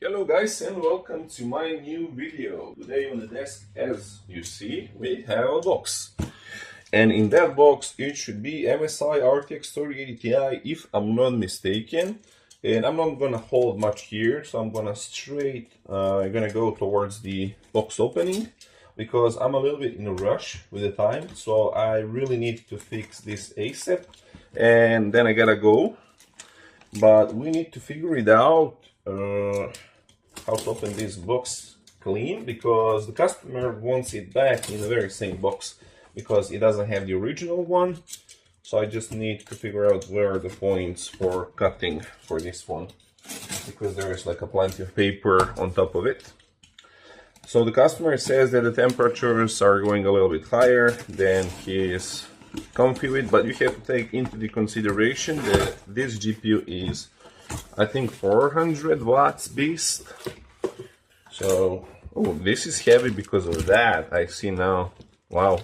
Hello guys and welcome to my new video. Today on the desk, as you see, we have a box. And in that box it should be MSI RTX 3080 Ti if I'm not mistaken. And I'm not gonna hold much here, so I'm gonna go towards the box opening because I'm a little bit in a rush with the time, so I really need to fix this ASAP and then I gotta go. But we need to figure it out how to open this box clean, because the customer wants it back in the very same box because it doesn't have the original one. So I just need to figure out where are the points for cutting for this one, because there is like a plenty of paper on top of it. So the customer says that the temperatures are going a little bit higher than he is comfy with, but you have to take into the consideration that this GPU is, I think, 400 watts beast. So, oh, this is heavy because of that. I see now. Wow,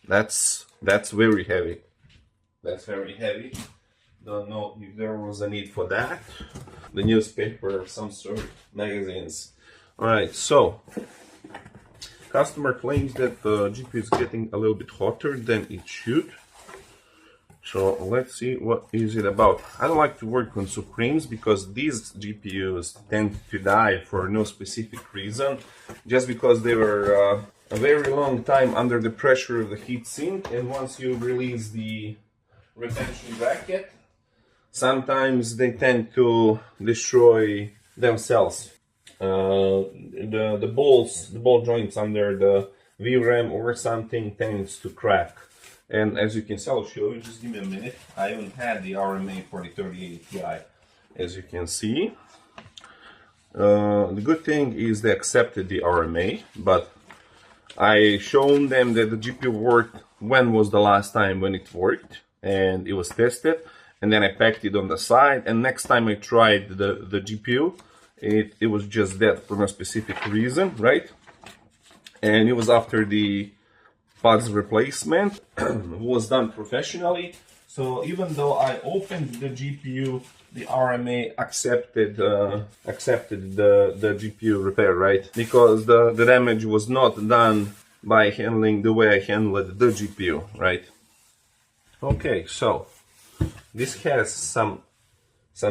that's very heavy. That's very heavy. Don't know if there was a need for that. The newspaper of some sort, magazines. All right, so customer claims that the GPU is getting a little bit hotter than it should. So let's see what is it about. I don't like to work on Supremes because these GPUs tend to die for no specific reason, just because they were a very long time under the pressure of the heatsink, and once you release the retention bracket, sometimes they tend to destroy themselves. The ball joints under the VRM or something tends to crack. And as you can see, I'll show you, just give me a minute. I even had the RMA for the 3080 Ti, as you can see. The good thing is they accepted the RMA, but I shown them that the GPU worked when was the last time when it worked, and it was tested, and then I packed it on the side, and next time I tried the GPU, it was just dead for no specific reason, right? And it was after the pads replacement was done professionally. So even though I opened the GPU, the RMA accepted the GPU repair, right? Because the damage was not done by handling the way I handled the GPU, right? Okay, so this has some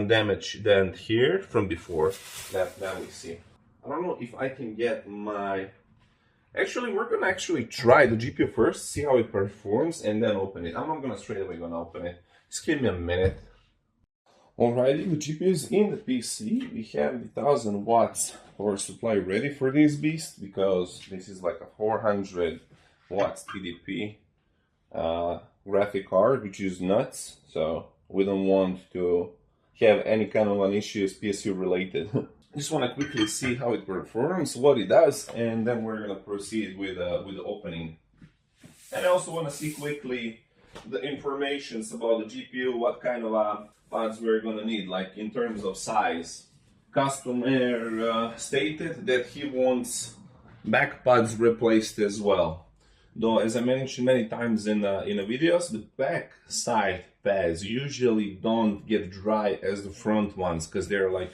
damage done here from before that we see. I don't know if I can get my... Actually, we're gonna try the GPU first, see how it performs, and then open it. I'm not gonna straight away open it. Just give me a minute. Alrighty, the GPU is in the PC. We have the 1000 watts power supply ready for this beast, because this is like a 400 watts TDP graphic card, which is nuts. So we don't want to have any kind of an issues PSU related. I just want to quickly see how it performs, what it does, and then we're going to proceed with the opening. And I also want to see quickly the informations about the GPU, what kind of pads we're going to need, like in terms of size. Customer stated that he wants back pads replaced as well. Though, as I mentioned many times in the videos, the back side pads usually don't get dry as the front ones, because they're like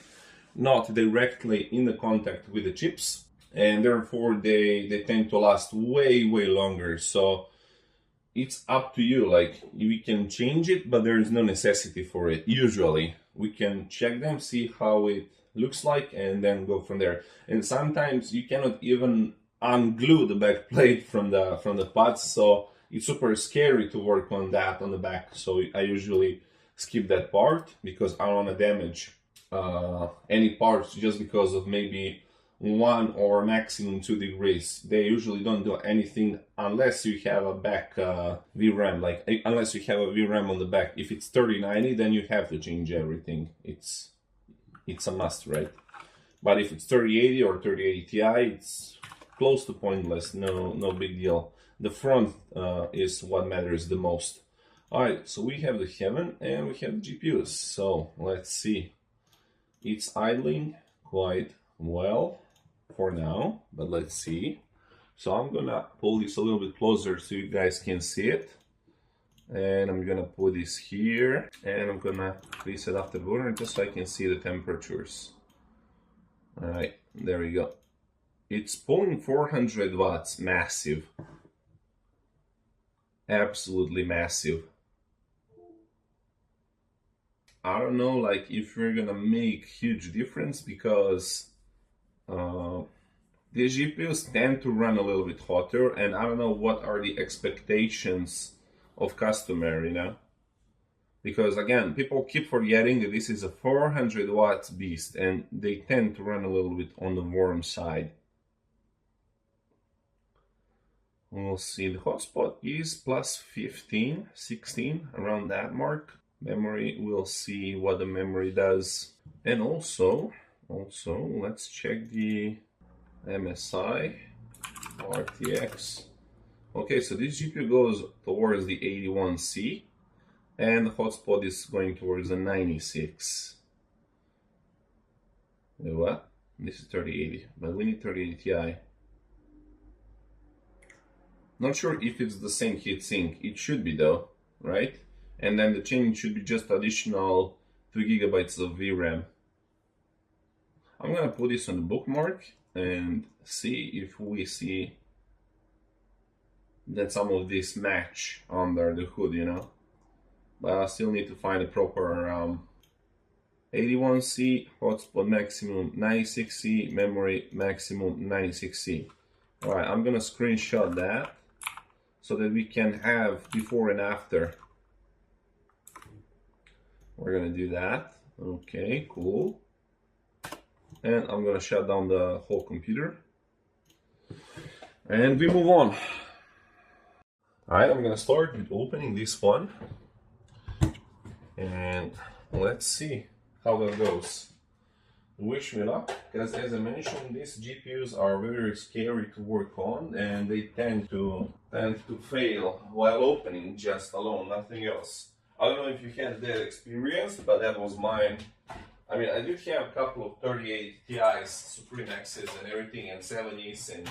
not directly in the contact with the chips, and therefore they tend to last way longer. So it's up to you, like we can change it, but there is no necessity for it. Usually we can check them, see how it looks like, and then go from there. And sometimes you cannot even unglue the back plate from the pads, so it's super scary to work on that on the back. So I usually skip that part because I don't want to damage any parts just because of maybe 1 or maximum 2 degrees. They usually don't do anything unless you have a back VRM, like unless you have a VRM on the back. If it's 3090, then you have to change everything. It's a must, right? But if it's 3080 or 3080 Ti, it's close to pointless. No big deal. The front is what matters the most. Alright, so we have the Heaven and we have the GPUs. So let's see. It's idling quite well for now, but let's see. So I'm gonna pull this a little bit closer so you guys can see it. And I'm gonna put this here, and I'm gonna reset off the burner just so I can see the temperatures. Alright, there we go. It's pulling 400 watts, massive. Absolutely massive. I don't know, like, if we're gonna make huge difference, because the GPUs tend to run a little bit hotter, and I don't know what are the expectations of customer, you know? Because again, people keep forgetting that this is a 400 watts beast, and they tend to run a little bit on the warm side. We'll see, the hotspot is plus 15, 16, around that mark. Memory, we'll see what the memory does. And also, let's check the MSI RTX. Okay, so this GPU goes towards the 81C, and the hotspot is going towards the 96. What? This is 3080, but we need 3080 Ti. Not sure if it's the same heatsink. It should be though, right? And then the change should be just additional 3 GB of VRAM. I'm gonna put this on the bookmark and see if we see that some of this match under the hood, you know. But I still need to find a proper 81C, hotspot maximum 96C, memory maximum 96C. Alright, I'm gonna screenshot that so that we can have before and after. We're gonna do that. Okay, cool. And I'm gonna shut down the whole computer. And we move on. Alright, I'm gonna start with opening this one. And let's see how that goes. Wish me luck, because as I mentioned, these GPUs are very scary to work on, and they tend to fail while opening just alone, nothing else. I don't know if you had that experience, but that was mine. I mean, I did have a couple of 3080 Ti's, Suprim X's and everything, and 70s and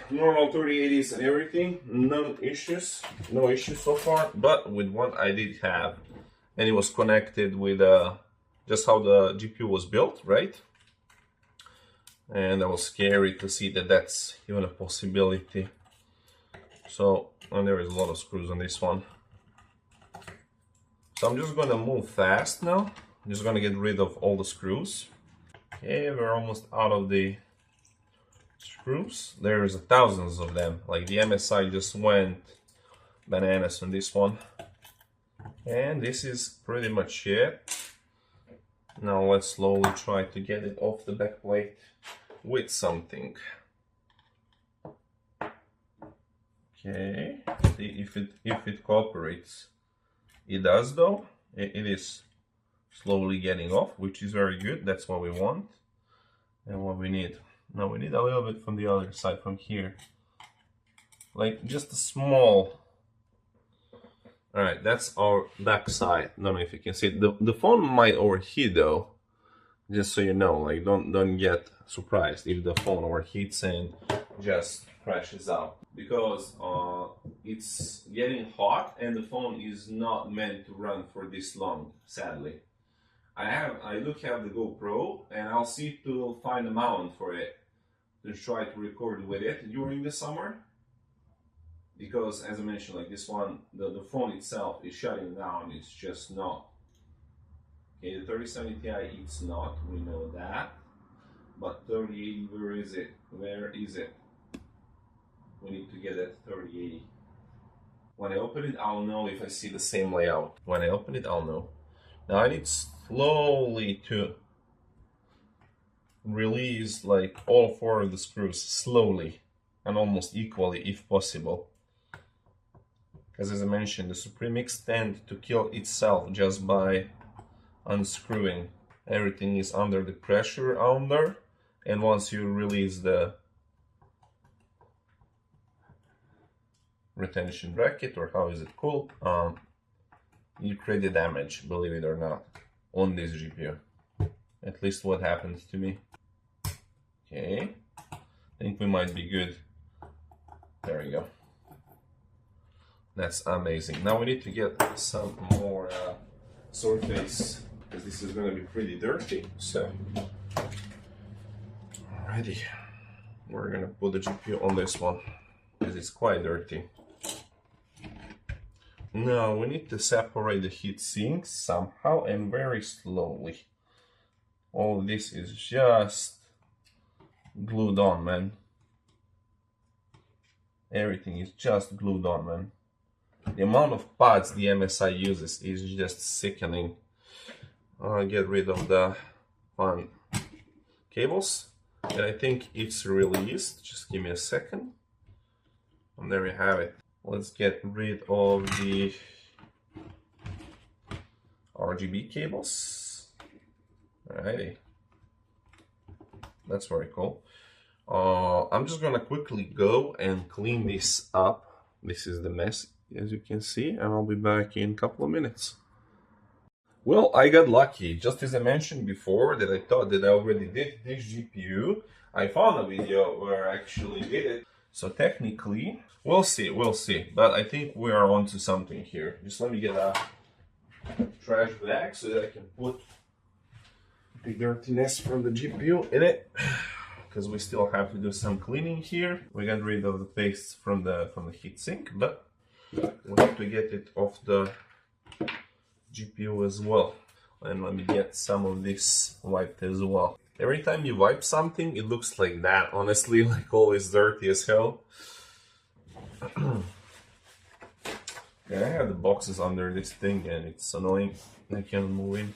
normal 3080s and everything. No issues so far. But with one I did have, and it was connected with just how the GPU was built, right? And that was scary to see that that's even a possibility. So, and there is a lot of screws on this one. So I'm just gonna move fast now. I'm just gonna get rid of all the screws. Okay, we're almost out of the screws. There's thousands of them. Like the MSI just went bananas on this one. And this is pretty much it. Now let's slowly try to get it off the back plate with something. Okay, see if it cooperates. It does though. It is slowly getting off, which is very good. That's what we want and what we need. Now we need a little bit from the other side, from here, like just a small. All right, that's our back side. I don't know if you can see it. The phone might overheat though, just so you know. Like don't get surprised if the phone overheats and just crashes out, because it's getting hot and the phone is not meant to run for this long, sadly. I do have the GoPro, and I'll see to find a mount for it to try to record with it during the summer. Because as I mentioned, like this one, the phone itself is shutting down. It's just not. Okay, the 3070 Ti, it's not, we know that. But 3080, where is it? Where is it? We need to get that 3080. When I open it, I'll know if I see the same layout. When I open it, I'll know. Now I need slowly to release like all 4 of the screws, slowly and almost equally if possible. Because as I mentioned, the Suprim X tends to kill itself just by unscrewing. Everything is under the pressure under, and once you release the retention bracket, or how is it called, you create the damage, believe it or not, on this GPU. At least what happens to me. Okay, I think we might be good. There we go. That's amazing. Now we need to get some more surface, because this is going to be pretty dirty. So Alrighty, we're gonna put the GPU on this one because it's quite dirty. Now we need to separate the heat sinks somehow and very slowly. All this is just glued on, man. Everything is just glued on, man. The amount of pads the MSI uses is just sickening. I'll get rid of the fun cables, and I think it's released. Just give me a second. And there we have it. Let's get rid of the RGB cables. Alrighty. That's very cool. I'm just gonna quickly go and clean this up. This is the mess, as you can see, and I'll be back in a couple of minutes. Well, I got lucky. Just as I mentioned before that I thought that I already did this GPU, I found a video where I actually did it. So technically, we'll see. But I think we are onto something here. Just let me get a trash bag so that I can put the dirtiness from the GPU in it. Because we still have to do some cleaning here. We got rid of the paste from the heatsink, but we have to get it off the GPU as well. And let me get some of this wiped as well. Every time you wipe something, it looks like that, honestly, like always dirty as hell. Yeah, I have the boxes under this thing and it's annoying. I can't move in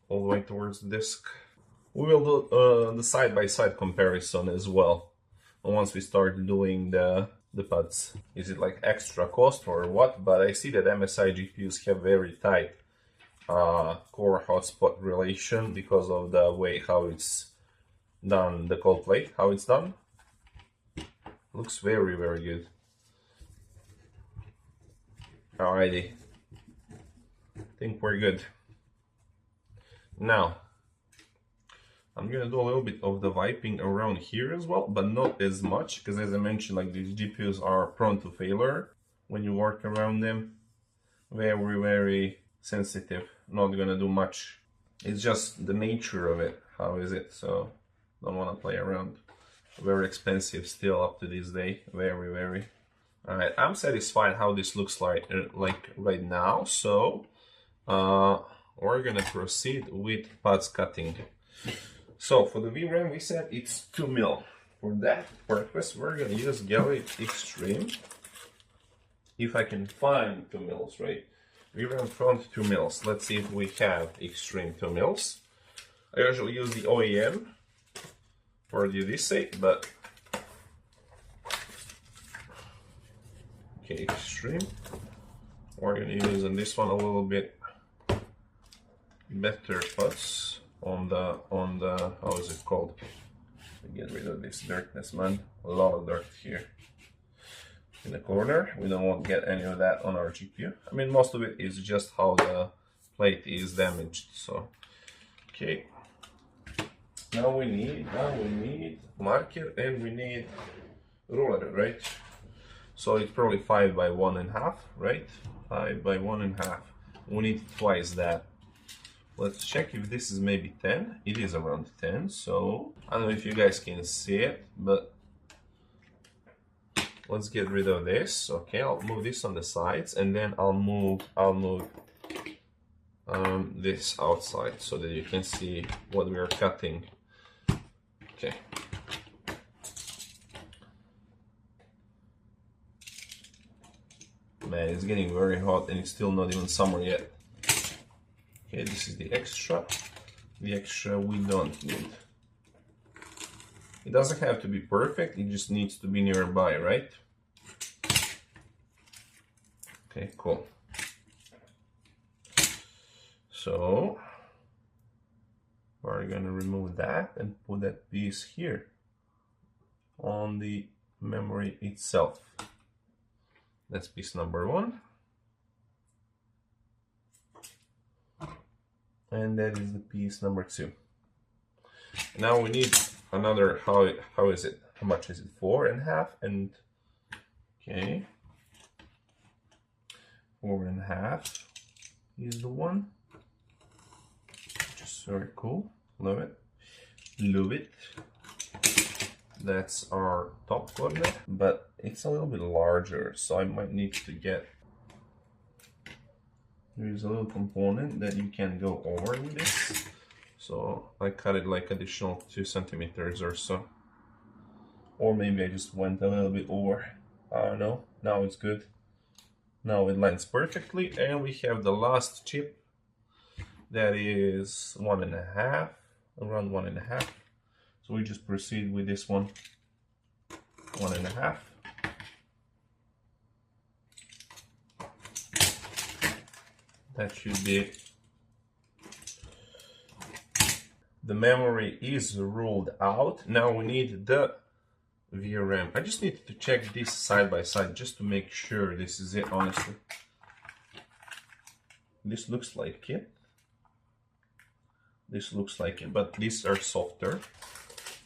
all the way towards the disk. We will do the side-by-side comparison as well. And once we start doing the pads. Is it like extra cost or what? But I see that MSI GPUs have very tight core hotspot relation because of the way how it's done, the cold plate, how it's done. Looks very, very good. Alrighty. I think we're good. Now, I'm gonna do a little bit of the wiping around here as well, but not as much, because as I mentioned, like these GPUs are prone to failure when you work around them. Very, very sensitive. Not gonna do much. It's just the nature of it. How is it? So don't want to play around. Very expensive still up to this day. Very, very. Alright, I'm satisfied how this looks like right now. So we're gonna proceed with pads cutting. So for the VRAM, we said it's 2 mil. For that purpose, we're gonna use Gallery Extreme. If I can find 2 mils, right? VRAM front 2 mils. Let's see if we have Extreme 2 mils. I usually use the OEM for the Odyssey, but okay, Extreme. We're gonna use on this one a little bit better putts on the how is it called? Get rid of this dirtness, man. A lot of dirt here in the corner. We don't want to get any of that on our GPU. I mean, most of it is just how the plate is damaged. So okay, now we need marker and we need ruler, right? So it's probably 5 by 1.5, right? 5 by 1.5. We need twice that. Let's check if this is maybe 10. It is around 10, so I don't know if you guys can see it, but let's get rid of this. Okay, I'll move this on the sides, and then I'll move this outside so that you can see what we are cutting. Okay. Man, it's getting very hot and it's still not even summer yet. Okay, this is the extra. The extra we don't need. It doesn't have to be perfect, it just needs to be nearby, right? Okay, cool. So we're gonna remove that and put that piece here on the memory itself. That's piece number 1. And that is the piece number 2. Now we need another, how is it? How much is it? 4.5 and okay. 4.5 is the one. Just very cool. Love it. Love it. That's our top coordinate, but it's a little bit larger, so I might need to get, there's a little component that you can go over with this. So I cut it like additional 2 centimeters or so. Or maybe I just went a little bit over. I don't know. Now it's good. Now it lands perfectly. And we have the last chip that is 1.5, around 1.5. So we just proceed with this one, 1.5. That should be it. The memory is ruled out. Now we need the VRM. I just need to check this side by side just to make sure this is it, honestly. This looks like it. This looks like it, but these are softer.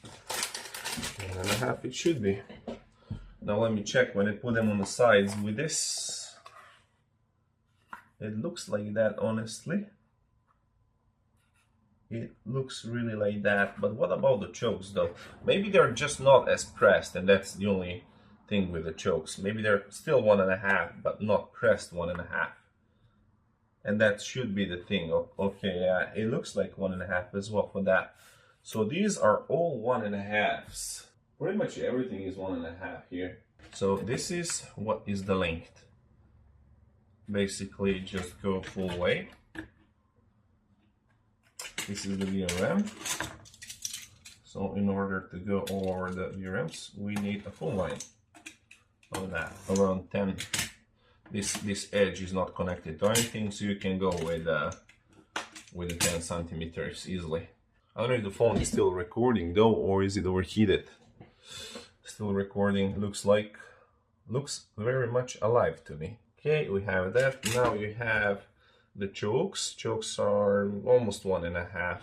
1.5 it should be. Now let me check when I put them on the sides with this. It looks like that, honestly. It looks really like that, but what about the chokes though? Maybe they're just not as pressed, and that's the only thing with the chokes. Maybe they're still 1.5, but not pressed 1.5. And that should be the thing. Okay, yeah, it looks like 1.5 as well for that. So these are all 1.5s. Pretty much everything is 1.5 here. So this is what is the length. Basically just go full way. This is the VRM. So in order to go over the VRMs, we need a full line of that, around 10. This edge is not connected to anything, so you can go with the 10 centimeters easily. I don't know if the phone is still recording though, or is it overheated? Still recording. Looks very much alive to me. Okay, we have that. Now you have the chokes. Chokes are almost 1.5,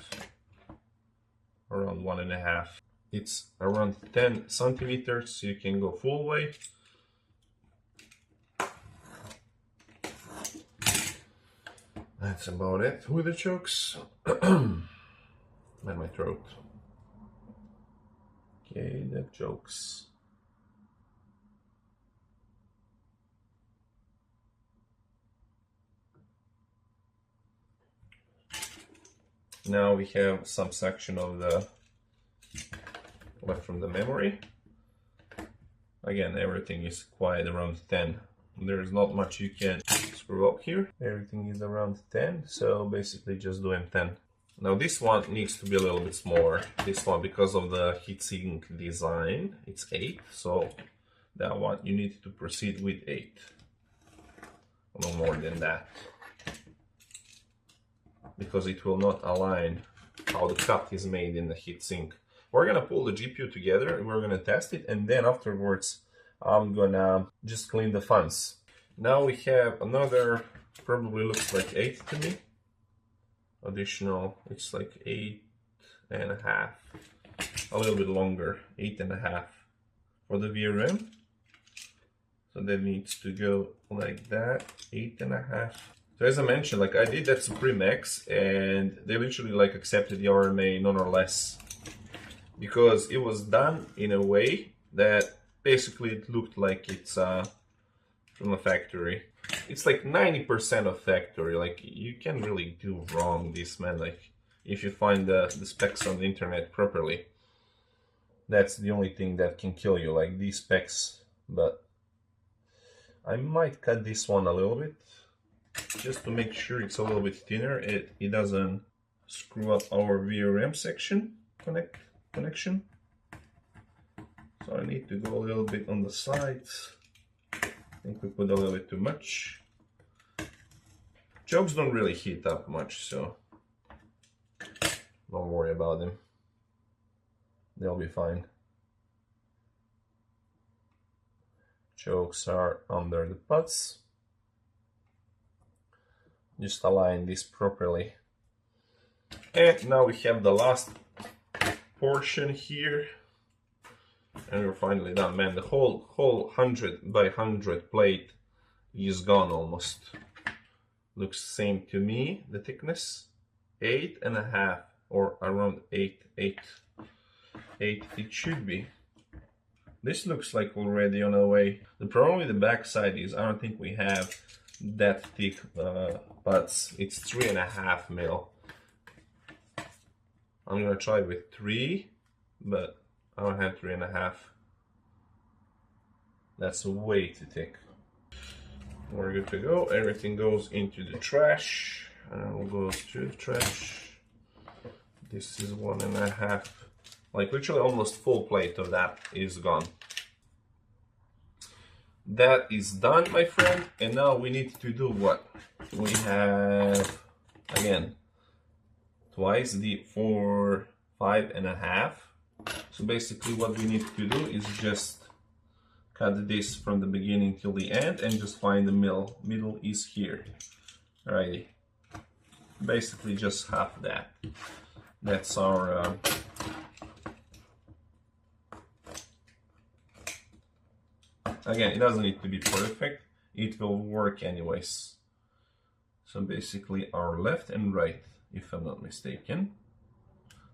around 1.5. It's around 10 centimeters, so you can go full way. That's about it with the chokes. And my throat. Okay, the chokes. Now we have some section of the left from the memory. Again, everything is quite around 10. There's not much you can screw up here. Everything is around 10, so basically just doing 10. Now this one needs to be a little bit smaller. This one, because of the heatsink design, it's 8, so that one you need to proceed with 8. No more than that, because it will not align how the cut is made in the heatsink. We're gonna pull the GPU together and we're gonna test it, and then afterwards I'm gonna just clean the fans. Now we have another, probably looks like 8 to me. Additional, it's like 8.5, a little bit longer, 8.5 for the VRM. So that needs to go like that, 8.5. So as I mentioned, like I did that Suprim X, and they literally like accepted the RMA none or less, because it was done in a way that basically it looked like it's from a factory. It's like 90% of factory. Like you can't really do wrong this, man. Like if you find the specs on the internet properly, that's the only thing that can kill you, like these specs. But I might cut this one a little bit, just to make sure it's a little bit thinner. It doesn't screw up our VRM section connection. So I need to go a little bit on the sides. I think we put a little bit too much. Chokes don't really heat up much, so don't worry about them. They'll be fine. Chokes are under the pots. Just align this properly. And now we have the last portion here. And we're finally done, man. The whole 100 by 100 plate is gone almost. Looks same to me. The thickness 8.5 or around 8 it should be. This looks like already on our way. The problem with the back side is I don't think we have that thick pads. It's 3.5 mil. I'm gonna try with 3, but I don't have 3.5. That's way too thick. We're good to go. Everything goes into the trash. And we'll go to the trash. This is 1.5. Like literally almost full plate of that is gone. That is done, my friend. And now we need to do what? We have, again, twice the 5.5. So basically what we need to do is just cut this from the beginning till the end and just find the middle. Middle is here. Alrighty. Basically just half that. That's our again, it doesn't need to be perfect. It will work anyways. So basically our left and right, if I'm not mistaken.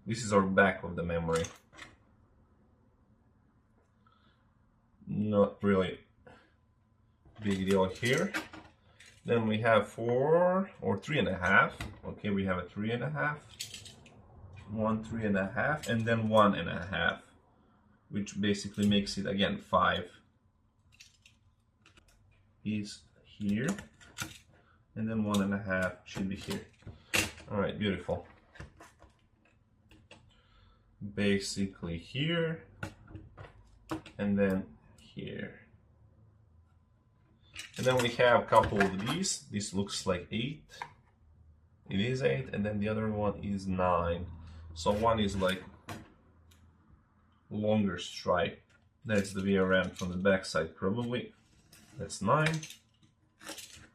This is our back of the memory. Not really big deal here. Then we have 4 or 3.5. Okay, we have a 3.5, 1 3.5, and then 1.5, which basically makes it again 5. Is here, and then 1.5 should be here. All right, beautiful. Basically here, and then here. And then we have a couple of these. This looks like 8. It is 8, and then the other one is 9. So one is like longer stripe. That's the VRM from the back side probably. That's 9.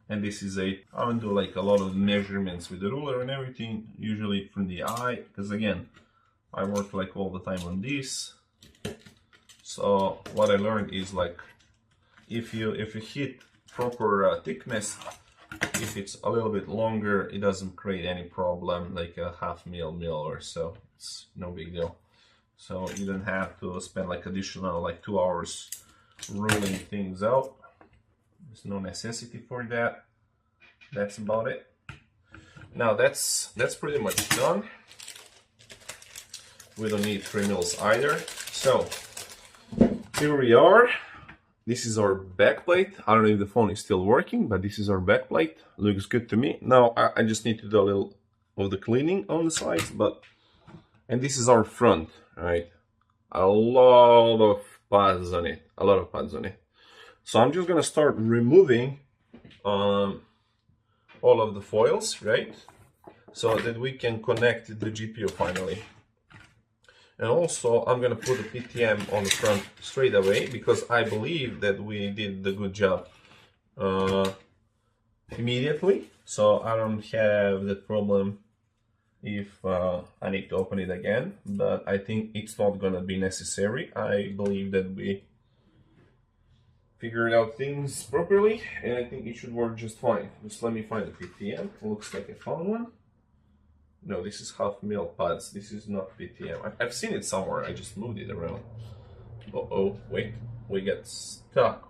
And this is 8. I don't do like a lot of measurements with the ruler and everything, usually from the eye, because again, I work like all the time on this. So what I learned is like, if you hit proper thickness, if it's a little bit longer, it doesn't create any problem, like a 0.5 mil or so. It's no big deal. So you don't have to spend like additional like 2 hours ruling things out. There's no necessity for that. That's about it. Now that's pretty much done. We don't need 3 mils either. So here we are. This is our back plate. I don't know if the phone is still working, but this is our back plate. Looks good to me. Now I just need to do a little of the cleaning on the sides, and this is our front, right? A lot of pads on it. A lot of pads on it. So I'm just gonna start removing all of the foils, right? So that we can connect the GPU finally. And also I'm gonna put the PTM on the front straight away, because I believe that we did the good job immediately. So I don't have that problem if I need to open it again, but I think it's not gonna be necessary. I believe that we figured out things properly, and I think it should work just fine. Just let me find the PTM. It looks like I found one. No, this is 0.5 mil pads. This is not PTM. I've seen it somewhere. I just moved it around. Uh-oh, wait. We get stuck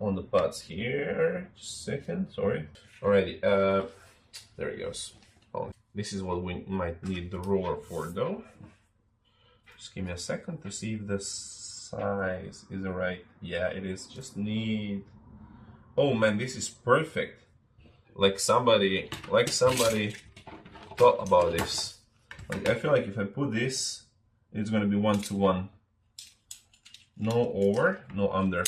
on the pads here. Just a second, sorry. Alrighty, there it goes. Oh, this is what we might need the ruler for though. Just give me a second to see if this size is right. Yeah, it is. Just need. Oh man, this is perfect. Like somebody thought about this. Like I feel like if I put this, it's gonna be 1-to-1. No over, no under.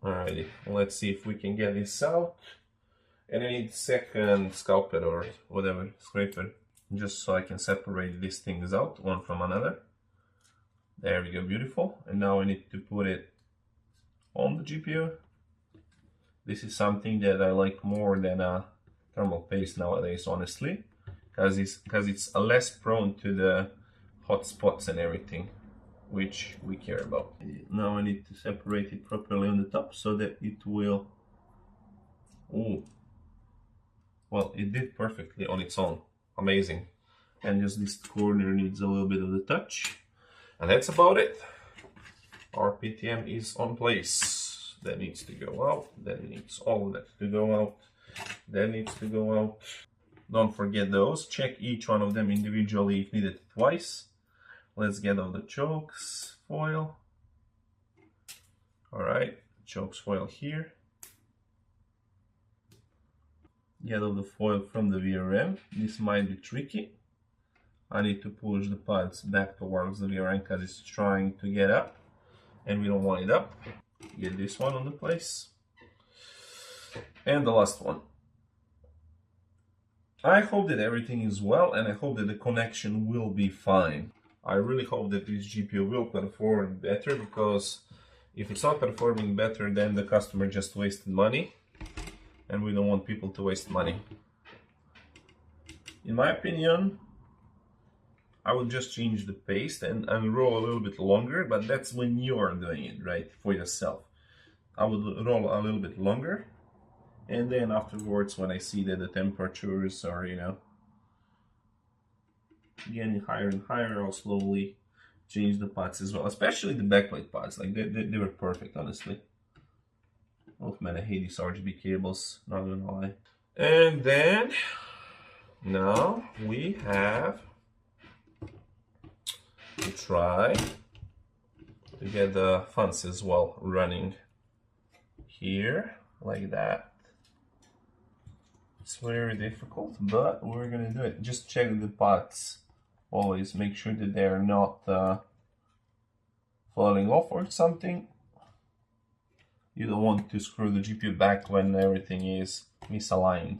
Alrighty, let's see if we can get this out. And I need second scalpel or whatever, scraper, just so I can separate these things out one from another. There we go, beautiful. And now I need to put it on the GPU. This is something that I like more than a thermal paste nowadays, honestly, because it's less prone to the hot spots and everything, which we care about. Now I need to separate it properly on the top so that it will. Oh, well, it did perfectly on its own. Amazing. And just this corner needs a little bit of the touch. And that's about it. Our PTM is on place. That needs to go out. That needs all of that to go out. That needs to go out. Don't forget those. Check each one of them individually if needed twice. Let's get out the chokes foil. Alright, chokes foil here. Get out the foil from the VRM. This might be tricky. I need to push the pads back towards the VRM because it's trying to get up and we don't want it up. Get this one on the place. And the last one. I hope that everything is well and I hope that the connection will be fine. I really hope that this GPU will perform better, because if it's not performing better, then the customer just wasted money and we don't want people to waste money. In my opinion, I would just change the paste and roll a little bit longer, but that's when you're doing it, right, for yourself. I would roll a little bit longer, and then afterwards, when I see that the temperatures are, you know, getting higher and higher, I'll slowly change the pads as well, especially the backplate pads. Like they were perfect, honestly. Oh man, I hate these RGB cables, not gonna lie. And then now we have to try to get the fans as well running here, like that. It's very difficult, but we're gonna do it. Just check the pads. Always make sure that they're not falling off or something. You don't want to screw the GPU back when everything is misaligned.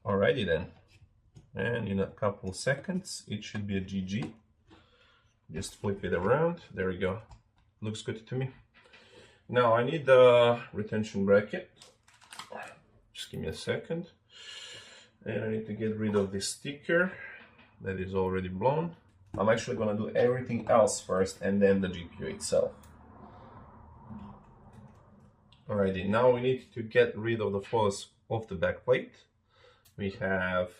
Alrighty then. And in a couple seconds, it should be a GG. Just flip it around. There we go. Looks good to me. Now I need the retention bracket. Just give me a second. And I need to get rid of this sticker that is already blown. I'm actually gonna do everything else first and then the GPU itself. Alrighty, now we need to get rid of the foils of the backplate. We have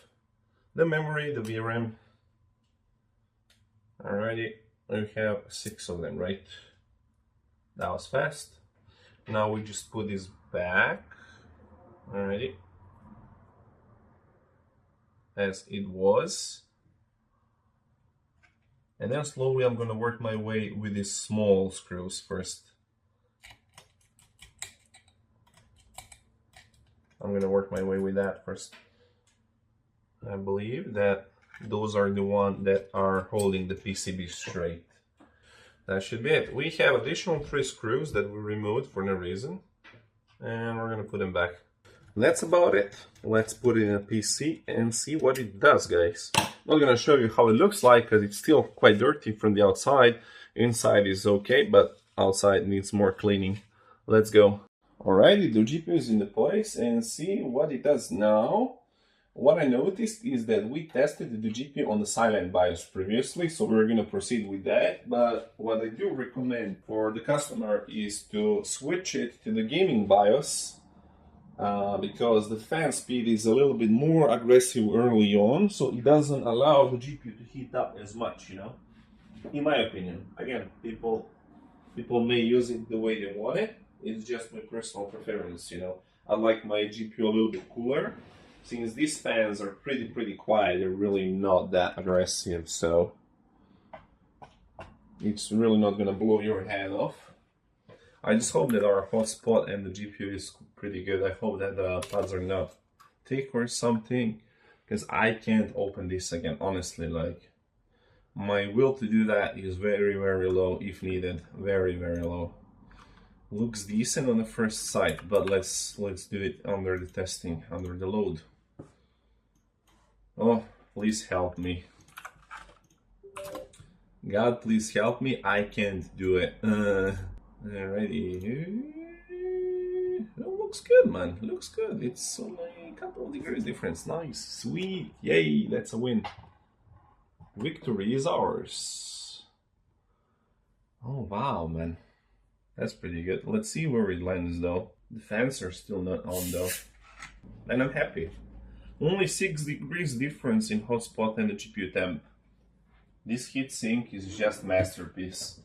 the memory, the VRM. Alrighty, we have 6 of them, right? That was fast. Now we just put this back. Alrighty. As it was. And then slowly I'm gonna work my way with these small screws first. I'm gonna work my way with that first. I believe that those are the ones that are holding the PCB straight. That should be it. We have additional 3 screws that we removed for no reason, and we're gonna put them back. That's about it. Let's put it in a PC and see what it does, guys. I'm not gonna show you how it looks like because it's still quite dirty from the outside. Inside is okay, but outside needs more cleaning. Let's go. Alrighty, the GPU is in the place and see what it does now. What I noticed is that we tested the GPU on the silent BIOS previously, so we're going to proceed with that. But what I do recommend for the customer is to switch it to the gaming BIOS because the fan speed is a little bit more aggressive early on, so it doesn't allow the GPU to heat up as much, you know, in my opinion. Again, people may use it the way they want it. It's just my personal preference, you know. I like my GPU a little bit cooler. Since these fans are pretty quiet, they're really not that aggressive, so it's really not gonna blow your head off. I just hope that our hotspot and the GPU is pretty good. I hope that the pads are not thick or something, because I can't open this again, honestly. Like, my will to do that is very low if needed, very low. Looks decent on the first sight, but let's do it under the testing, under the load. Oh, please help me. God, please help me. I can't do it. Alrighty. It looks good, man. Looks good. It's only a couple of degrees difference. Nice. Sweet. Yay, that's a win. Victory is ours. Oh, wow, man. That's pretty good. Let's see where it lands though. The fans are still not on though. And I'm happy. Only 6 degrees difference in hotspot and the GPU temp. This heatsink is just masterpiece.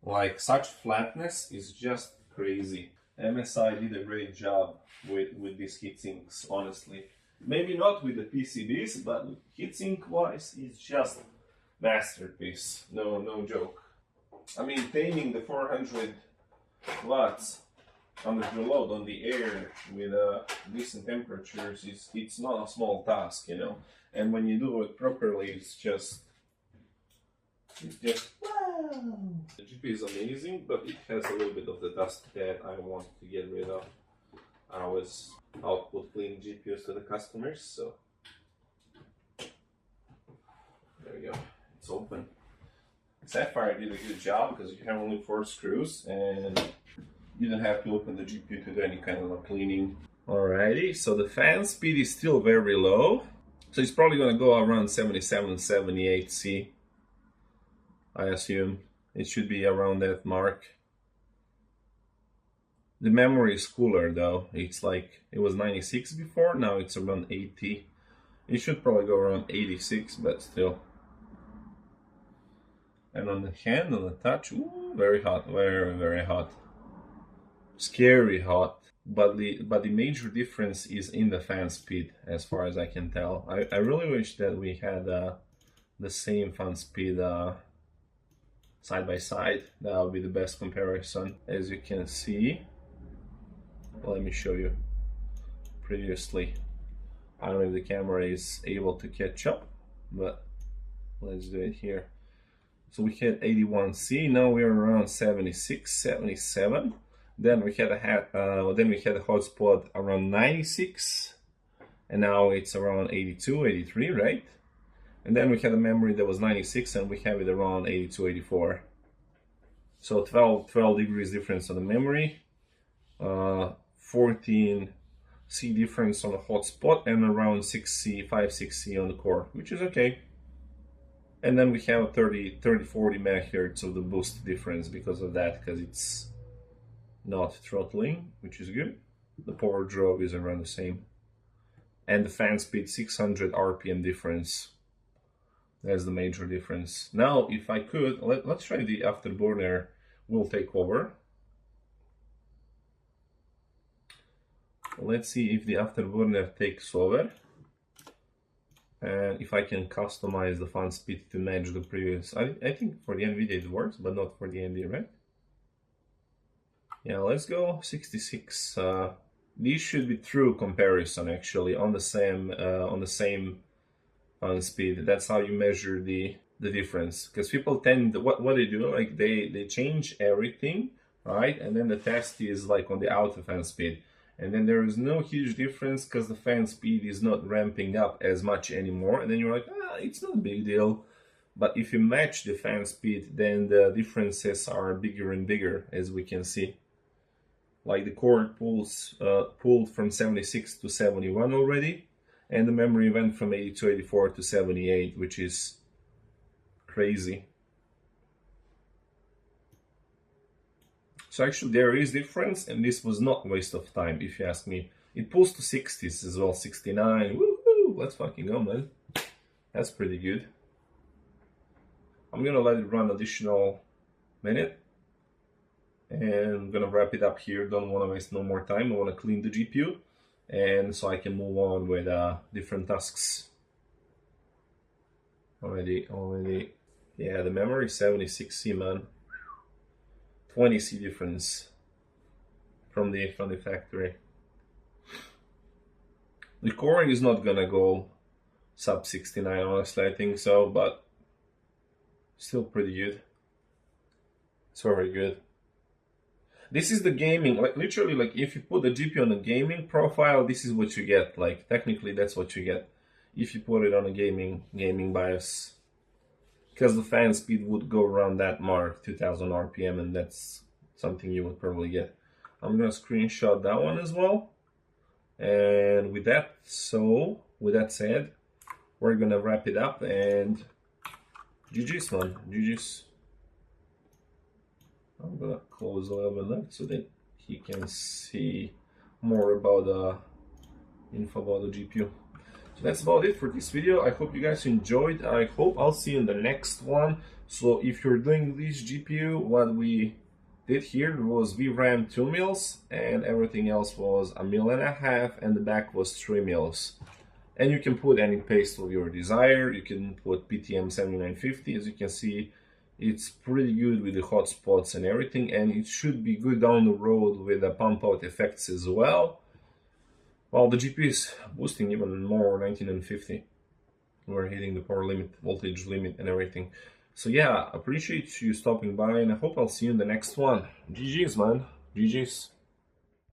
Like, such flatness is just crazy. MSI did a great job with these heatsinks, honestly. Maybe not with the PCBs, but heatsink wise, it's just masterpiece. No joke. I mean, taming the 400 watts under the load on the air with decent temperatures it's not a small task, you know. And when you do it properly, it's just wow. The GPU is amazing, but it has a little bit of the dust that I want to get rid of. I always output clean GPUs to the customers, so there we go. It's open. Sapphire did a good job because you have only 4 screws and you don't have to open the GPU to do any kind of a cleaning. Alrighty, so the fan speed is still very low. So it's probably going to go around 77, 78 C. I assume it should be around that mark. The memory is cooler though. It's like, it was 96 before, now it's around 80. It should probably go around 86, but still. And on the hand, on the touch, ooh, very hot, very hot. Scary hot. But the major difference is in the fan speed, as far as I can tell. I really wish that we had the same fan speed side by side. That would be the best comparison. As you can see, let me show you previously. I don't know if the camera is able to catch up, but let's do it here. So we had 81C, now we're around 76, 77. Then we had a hotspot around 96, and now it's around 82, 83, right? And then we had a memory that was 96, and we have it around 82, 84. So 12 degrees difference on the memory, 14C difference on the hotspot, and around 6C, 5, 6C on the core, which is okay. And then we have 30, 40 megahertz of the boost difference because of that, because it's not throttling, which is good. The power draw is around the same. And the fan speed, 600 RPM difference. That's the major difference. Now, if I could, let's try the afterburner will take over. Let's see if the afterburner takes over. And if I can customize the fan speed to match the previous. I think for the NVIDIA it works, but not for the AMD, right? Yeah, let's go 66. These should be true comparison actually on the same fan speed. That's how you measure the difference. Because people tend, what they do, like they change everything, right? And then the test is like on the auto fan speed. And then there is no huge difference because the fan speed is not ramping up as much anymore. And then you're like, it's not a big deal. But if you match the fan speed, then the differences are bigger and bigger, as we can see. Like the core pulled from 76 to 71 already. And the memory went from 82, 84 to 78, which is crazy. So actually there is difference, and this was not a waste of time, if you ask me. It pulls to 60s as well, 69. Woohoo! Let's fucking go, man. That's pretty good. I'm gonna let it run additional minute. And I'm gonna wrap it up here. Don't wanna waste no more time. I wanna clean the GPU. And so I can move on with different tasks. Already. Yeah, the memory 76C, man. 20C difference from the factory. The core is not gonna go sub 69, honestly, I think so, but still pretty good. It's very good. This is the gaming, like literally, like if you put the GPU on a gaming profile, this is what you get. Like technically, that's what you get if you put it on a gaming BIOS. Because the fan speed would go around that mark, 2000 RPM, and that's something you would probably get. I'm gonna screenshot that one as well. And with that said, we're gonna wrap it up and GG's, man, GG's. I'm gonna close a little bit left so that he can see more about the info about the GPU. That's about it for this video. I hope you guys enjoyed. I hope I'll see you in the next one. So if you're doing this GPU, what we did here was VRAM 2 mils and everything else was 1.5 mils and the back was 3 mils. And you can put any paste of your desire. You can put PTM 7950. As you can see, it's pretty good with the hotspots and everything, and it should be good down the road with the pump out effects as well. Well, the GPU is boosting even more, 1950. We're hitting the power limit, voltage limit and everything. So yeah, appreciate you stopping by and I hope I'll see you in the next one. GG's, man. GG's.